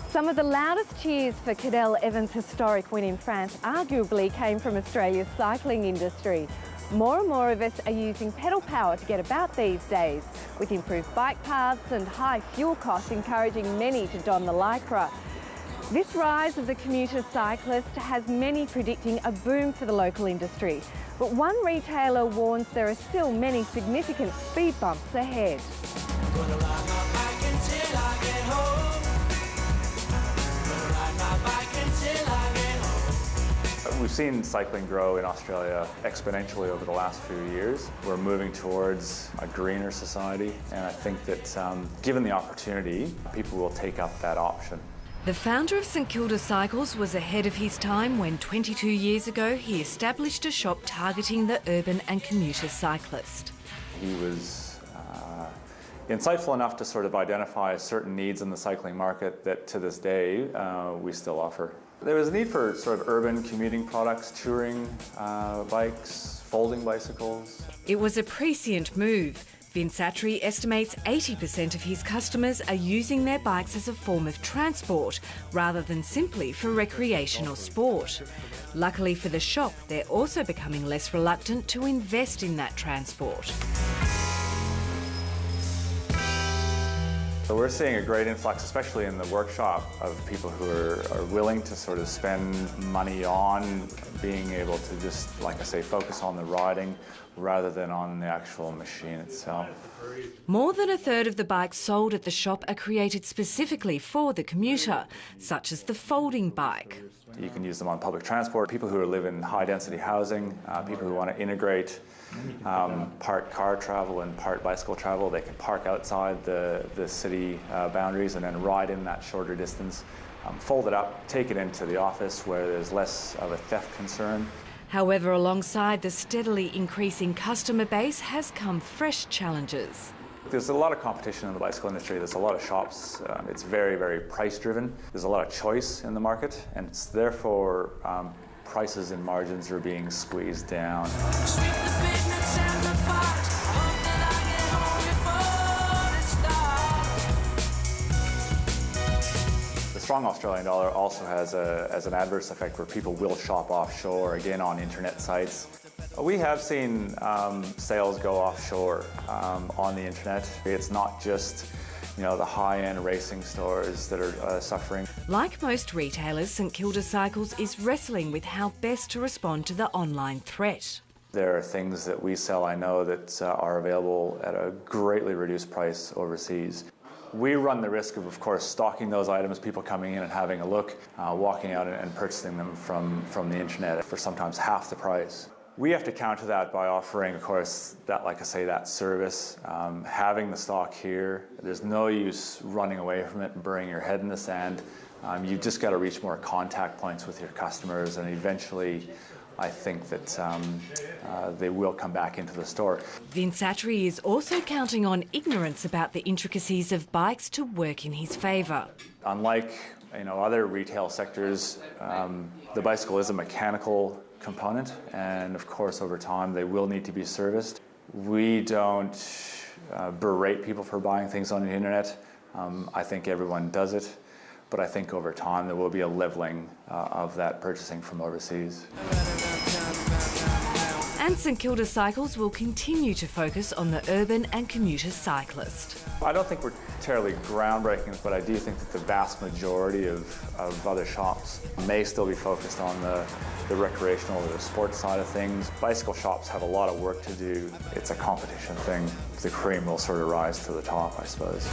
Some of the loudest cheers for Cadel Evans' historic win in France arguably came from Australia's cycling industry. More and more of us are using pedal power to get about these days, with improved bike paths and high fuel costs encouraging many to don the lycra. This rise of the commuter cyclist has many predicting a boom for the local industry. But one retailer warns there are still many significant speed bumps ahead. We've seen cycling grow in Australia exponentially over the last few years. We're moving towards a greener society, and I think that given the opportunity, people will take up that option. The founder of St Kilda Cycles was ahead of his time when 22 years ago he established a shop targeting the urban and commuter cyclist. He was insightful enough to sort of identify certain needs in the cycling market that to this day we still offer. There was a need for sort of urban commuting products, touring bikes, folding bicycles. It was a prescient move. Vince Attry estimates 80% of his customers are using their bikes as a form of transport rather than simply for recreational sport. Luckily for the shop, they're also becoming less reluctant to invest in that transport. So we're seeing a great influx, especially in the workshop, of people who are willing to sort of spend money on being able to just, like I say, focus on the riding rather than on the actual machine itself. More than a third of the bikes sold at the shop are created specifically for the commuter, such as the folding bike. You can use them on public transport, people who live in high-density housing, people who want to integrate part car travel and part bicycle travel. They can park outside the city boundaries and then ride in that shorter distance, fold it up, take it into the office where there's less of a theft concern. However, alongside the steadily increasing customer base has come fresh challenges. There's a lot of competition in the bicycle industry. There's a lot of shops. It's very, very price-driven. There's a lot of choice in the market, and it's therefore prices and margins are being squeezed down. The strong Australian dollar also has an adverse effect where people will shop offshore, again on internet sites. We have seen sales go offshore on the internet. It's not just the high-end racing stores that are suffering. Like most retailers, St Kilda Cycles is wrestling with how best to respond to the online threat. There are things that we sell, I know, that are available at a greatly reduced price overseas. We run the risk of course, stocking those items, people coming in and having a look, walking out and purchasing them from the internet for sometimes half the price. We have to counter that by offering, of course, that, like I say, that service, having the stock here. There's no use running away from it and burying your head in the sand. You've just got to reach more contact points with your customers, and eventually I think that they will come back into the store. Vince Attry is also counting on ignorance about the intricacies of bikes to work in his favour. Unlike other retail sectors, the bicycle is a mechanical component, and of course over time they will need to be serviced. We don't berate people for buying things on the internet. I think everyone does it, but I think over time there will be a levelling of that purchasing from overseas. And St Kilda Cycles will continue to focus on the urban and commuter cyclist. I don't think we're terribly groundbreaking, but I do think that the vast majority of other shops may still be focused on the recreational or the sports side of things. Bicycle shops have a lot of work to do. It's a competition thing. The cream will sort of rise to the top, I suppose.